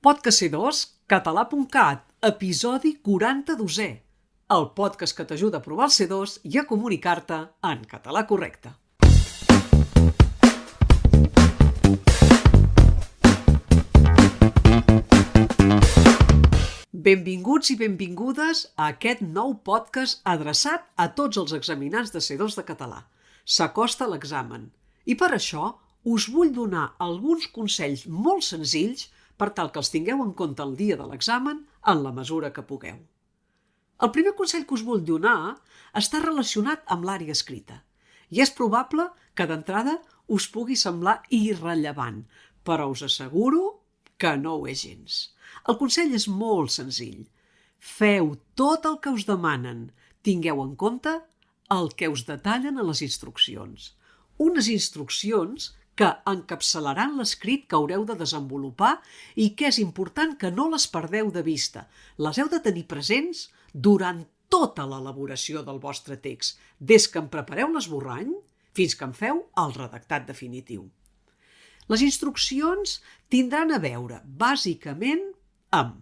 Podcast C2, català.cat, episodi 42è. El podcast que t'ajuda a provar el C2 i a comunicar-te en català correcte. Benvinguts i benvingudes a aquest nou podcast adreçat a tots els examinants de C2 de català. S'acosta l'examen i per això us vull donar alguns consells molt senzills per tal que els tingueu en compte el dia de l'examen en la mesura que pugueu. El primer consell que us vull donar està relacionat amb l'àrea escrita i és probable que d'entrada us pugui semblar irrellevant, però us asseguro que no ho és gens. El consell és molt senzill. Feu tot el que us demanen. Tingueu en compte el que us detallen a les instruccions. Unes instruccions que encapçalaran l'escrit que haureu de desenvolupar i que és important que no les perdeu de vista. Les heu de tenir presents durant tota l'elaboració del vostre text, des que en prepareu l'esborrany fins que en feu el redactat definitiu. Les instruccions tindran a veure, bàsicament, amb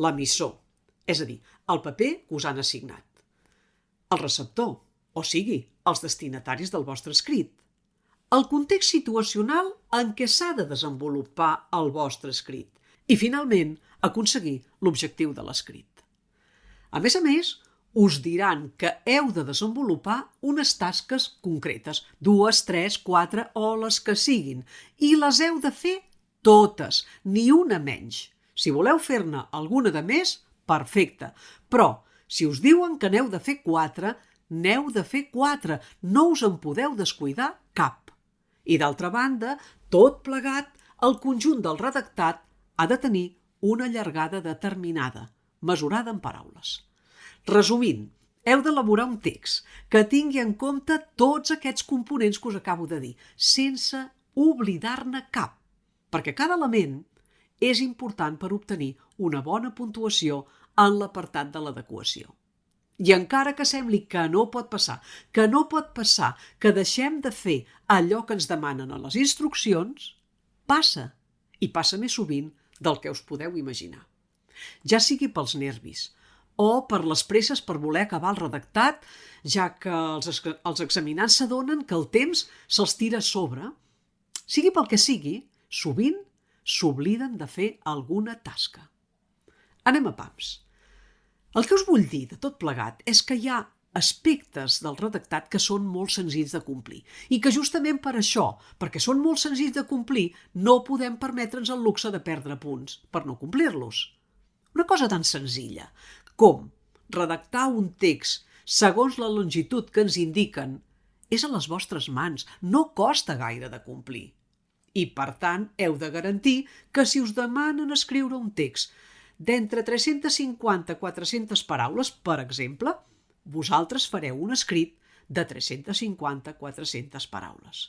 l'emissor, és a dir, el paper que us han assignat, el receptor, o sigui, els destinataris del vostre escrit, el context situacional en què s'ha de desenvolupar el vostre escrit i, finalment, aconseguir l'objectiu de l'escrit. A més, us diran que heu de desenvolupar unes tasques concretes, 2, 3, 4 o les que siguin, i les heu de fer totes, ni una menys. Si voleu fer-ne alguna de més, perfecte, però si us diuen que n'heu de fer 4, n'heu de fer 4, no us en podeu descuidar cap. I d'altra banda, tot plegat, el conjunt del redactat ha de tenir una llargada determinada, mesurada en paraules. Resumint, heu d'elaborar un text que tingui en compte tots aquests components que us acabo de dir, sense oblidar-ne cap, perquè cada element és important per obtenir una bona puntuació en l'apartat de l'adequació. I encara que sembli que no pot passar, que deixem de fer allò que ens demanen a les instruccions, passa, i passa més sovint del que us podeu imaginar. Ja sigui pels nervis o per les presses per voler acabar el redactat, ja que els examinants s'adonen que el temps se'ls tira a sobre, sigui pel que sigui, sovint s'obliden de fer alguna tasca. Anem a pams. El que us vull dir de tot plegat és que hi ha aspectes del redactat que són molt senzills de complir i que justament per això, perquè són molt senzills de complir, no podem permetre'ns el luxe de perdre punts per no complir-los. Una cosa tan senzilla com redactar un text segons la longitud que ens indiquen és a les vostres mans, no costa gaire de complir. I, per tant, heu de garantir que si us demanen escriure un text d'entre 350 a 400 paraules, per exemple, vosaltres fareu un escrit de 350 a 400 paraules.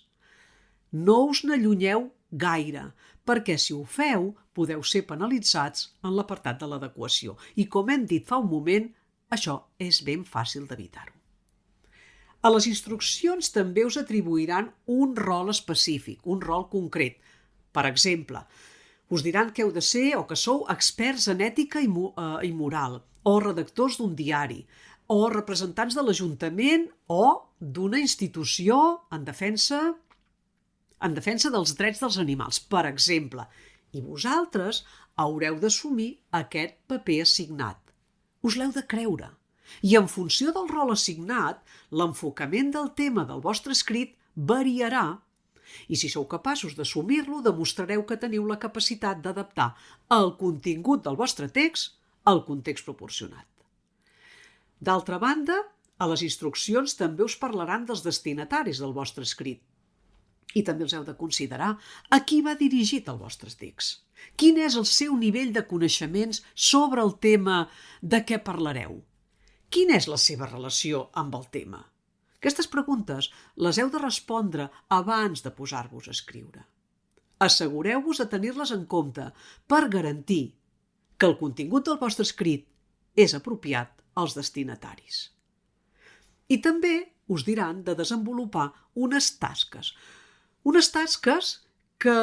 No us n'allunyeu gaire, perquè si ho feu podeu ser penalitzats en l'apartat de l'adequació i, com hem dit fa un moment, això és ben fàcil d'evitar-ho. A les instruccions també us atribuiran un rol específic, un rol concret. Per exemple, us diran que heu de ser o que sou experts en ètica i moral, o redactors d'un diari, o representants de l'Ajuntament o d'una institució en defensa dels drets dels animals, per exemple. I vosaltres haureu d'assumir aquest paper assignat. Us l'heu de creure. I en funció del rol assignat, l'enfocament del tema del vostre escrit variarà. I si sou capaços d'assumir-lo, demostrareu que teniu la capacitat d'adaptar el contingut del vostre text al context proporcionat. D'altra banda, a les instruccions també us parlaran dels destinataris del vostre escrit. I també els heu de considerar a qui va dirigit el vostre text. Quin és el seu nivell de coneixements sobre el tema de què parlareu? Quina és la seva relació amb el tema? Aquestes preguntes les heu de respondre abans de posar-vos a escriure. Assegureu-vos de tenir-les en compte per garantir que el contingut del vostre escrit és apropiat als destinataris. I també us diran de desenvolupar unes tasques que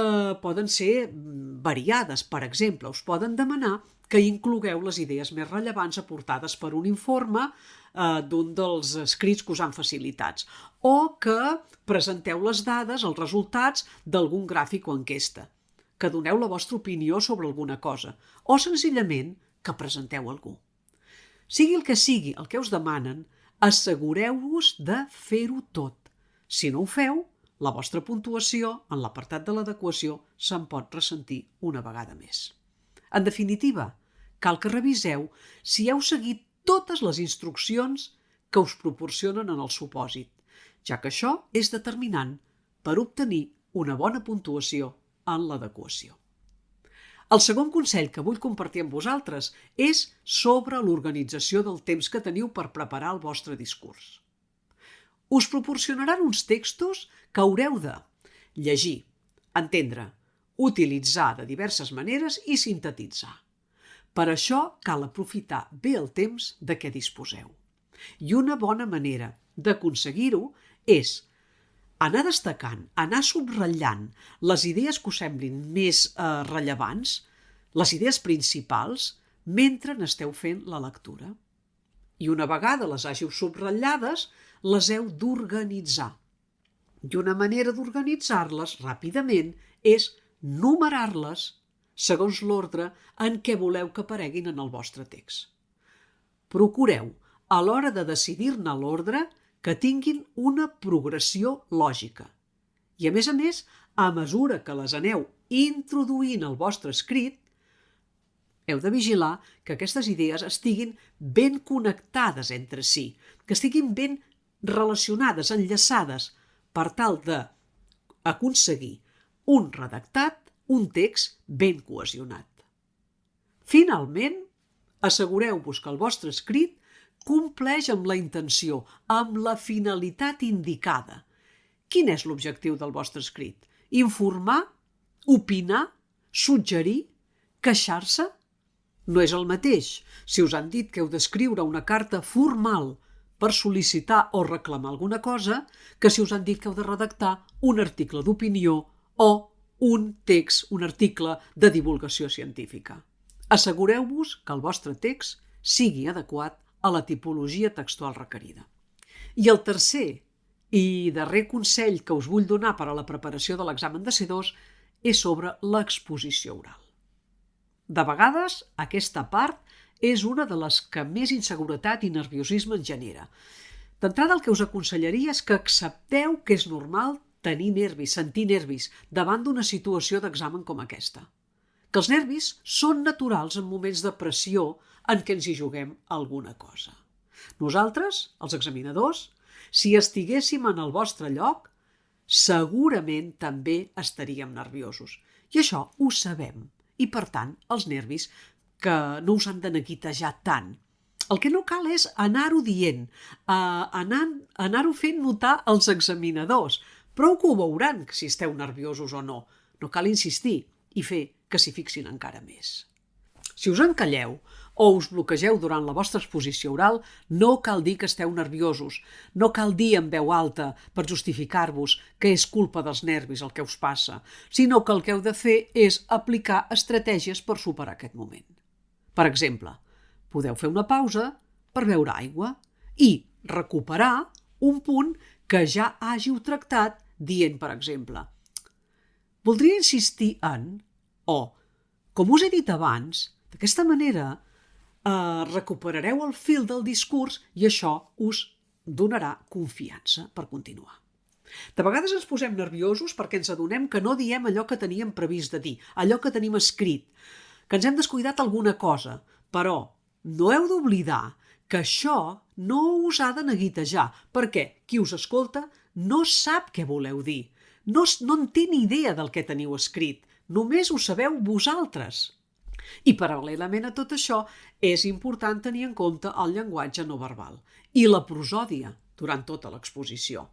poden ser variades. Per exemple, us poden demanar que inclogueu les idees més rellevants aportades per un informe d'un dels escrits que us han facilitats, o que presenteu les dades, els resultats d'algun gràfic o enquesta, que doneu la vostra opinió sobre alguna cosa, o senzillament que presenteu algú. Sigui el que sigui el que us demanen, assegureu-vos de fer-ho tot. Si no ho feu, la vostra puntuació en l'apartat de l'adequació se'n pot ressentir una vegada més. En definitiva, cal que reviseu si heu seguit totes les instruccions que us proporcionen en el supòsit, ja que això és determinant per obtenir una bona puntuació en l'adequació. El segon consell que vull compartir amb vosaltres és sobre l'organització del temps que teniu per preparar el vostre discurs. Us proporcionaran uns textos que haureu de llegir, entendre, utilitzar de diverses maneres i sintetitzar. Per això cal aprofitar bé el temps de què disposeu. I una bona manera d'aconseguir-ho és anar destacant, anar subratllant les idees que us semblin més rellevants, les idees principals, mentre n'esteu fent la lectura. I una vegada les hàgiu subratllades, les heu d'organitzar. I una manera d'organitzar-les ràpidament és numerar-les segons l'ordre en què voleu que apareguin en el vostre text. Procureu, a l'hora de decidir-ne l'ordre, que tinguin una progressió lògica. I a més, a mesura que les aneu introduint al vostre escrit, heu de vigilar que aquestes idees estiguin ben connectades entre si, que estiguin ben relacionades, enllaçades, per tal d'aconseguir un redactat, un text ben cohesionat. Finalment, assegureu-vos que el vostre escrit compleix amb la intenció, amb la finalitat indicada. Quin és l'objectiu del vostre escrit? Informar? Opinar? Suggerir? Queixar-se? No és el mateix si us han dit que heu d'escriure una carta formal per sol·licitar o reclamar alguna cosa que si us han dit que heu de redactar un article d'opinió o un text, un article de divulgació científica. Assegureu-vos que el vostre text sigui adequat a la tipologia textual requerida. I el tercer i darrer consell que us vull donar per a la preparació de l'examen de C2 és sobre l'exposició oral. De vegades, aquesta part és una de les que més inseguretat i nerviosisme en genera. D'entrada, el que us aconsellaria és que accepteu que és normal tenir nervis, sentir nervis, davant d'una situació d'examen com aquesta. Que els nervis són naturals en moments de pressió en què ens hi juguem alguna cosa. Nosaltres, els examinadors, si estiguéssim en el vostre lloc, segurament també estaríem nerviosos. I això ho sabem. I, per tant, els nervis que no us han de neguitejar tant. El que no cal és anar-ho dient, anar-ho fent notar als examinadors. Prou que ho veuran, si esteu nerviosos o no. No cal insistir i fer que s'hi fixin encara més. Si us encalleu o us bloquegeu durant la vostra exposició oral, no cal dir que esteu nerviosos, no cal dir en veu alta per justificar-vos que és culpa dels nervis el que us passa, sinó que el que heu de fer és aplicar estratègies per superar aquest moment. Per exemple, podeu fer una pausa per beure aigua i recuperar un punt que ja hàgiu tractat dient, per exemple, voldria insistir en, o, com us he dit abans, d'aquesta manera recuperareu el fil del discurs i això us donarà confiança per continuar. De vegades ens posem nerviosos perquè ens adonem que no diem allò que teníem previst de dir, allò que tenim escrit, que ens hem descuidat alguna cosa, però no heu d'oblidar que això no us ha de neguitejar, perquè qui us escolta no sap què voleu dir, no en té ni idea del que teniu escrit, només ho sabeu vosaltres. I paral·lelament a tot això, és important tenir en compte el llenguatge no verbal i la prosòdia durant tota l'exposició.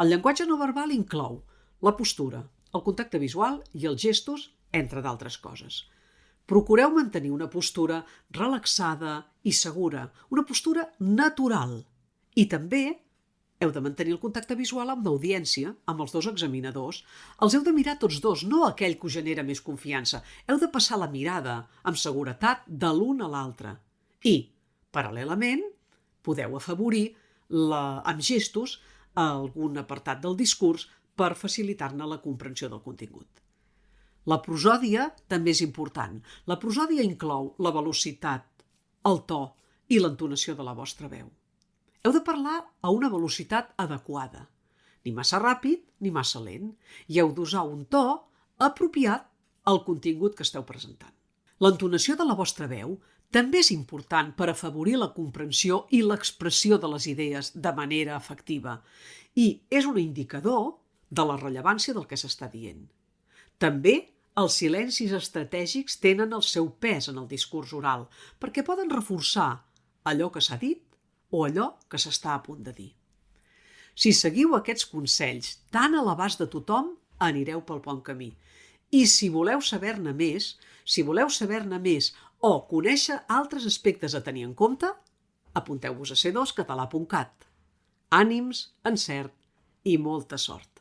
El llenguatge no verbal inclou la postura, el contacte visual i els gestos, entre d'altres coses. Procureu mantenir una postura relaxada i segura, una postura natural. I també Heu de mantenir el contacte visual amb l'audiència, amb els dos examinadors. Els heu de mirar tots dos, no aquell que us genera més confiança. Heu de passar la mirada amb seguretat de l'un a l'altre. I, paral·lelament, podeu afavorir amb gestos algun apartat del discurs per facilitar-ne la comprensió del contingut. La prosòdia també és important. La prosòdia inclou la velocitat, el to i l'entonació de la vostra veu. Heu de parlar a una velocitat adequada, ni massa ràpid ni massa lent, i heu d'usar un to apropiat al contingut que esteu presentant. L'entonació de la vostra veu també és important per afavorir la comprensió i l'expressió de les idees de manera efectiva i és un indicador de la rellevància del que s'està dient. També els silencis estratègics tenen el seu pes en el discurs oral perquè poden reforçar allò que s'ha dit o allò que s'està a punt de dir. Si seguiu aquests consells tan a l'abast de tothom, anireu pel bon camí. I si voleu saber-ne més o conèixer altres aspectes a tenir en compte, apunteu-vos a c2català.cat. Ànims, encert i molta sort!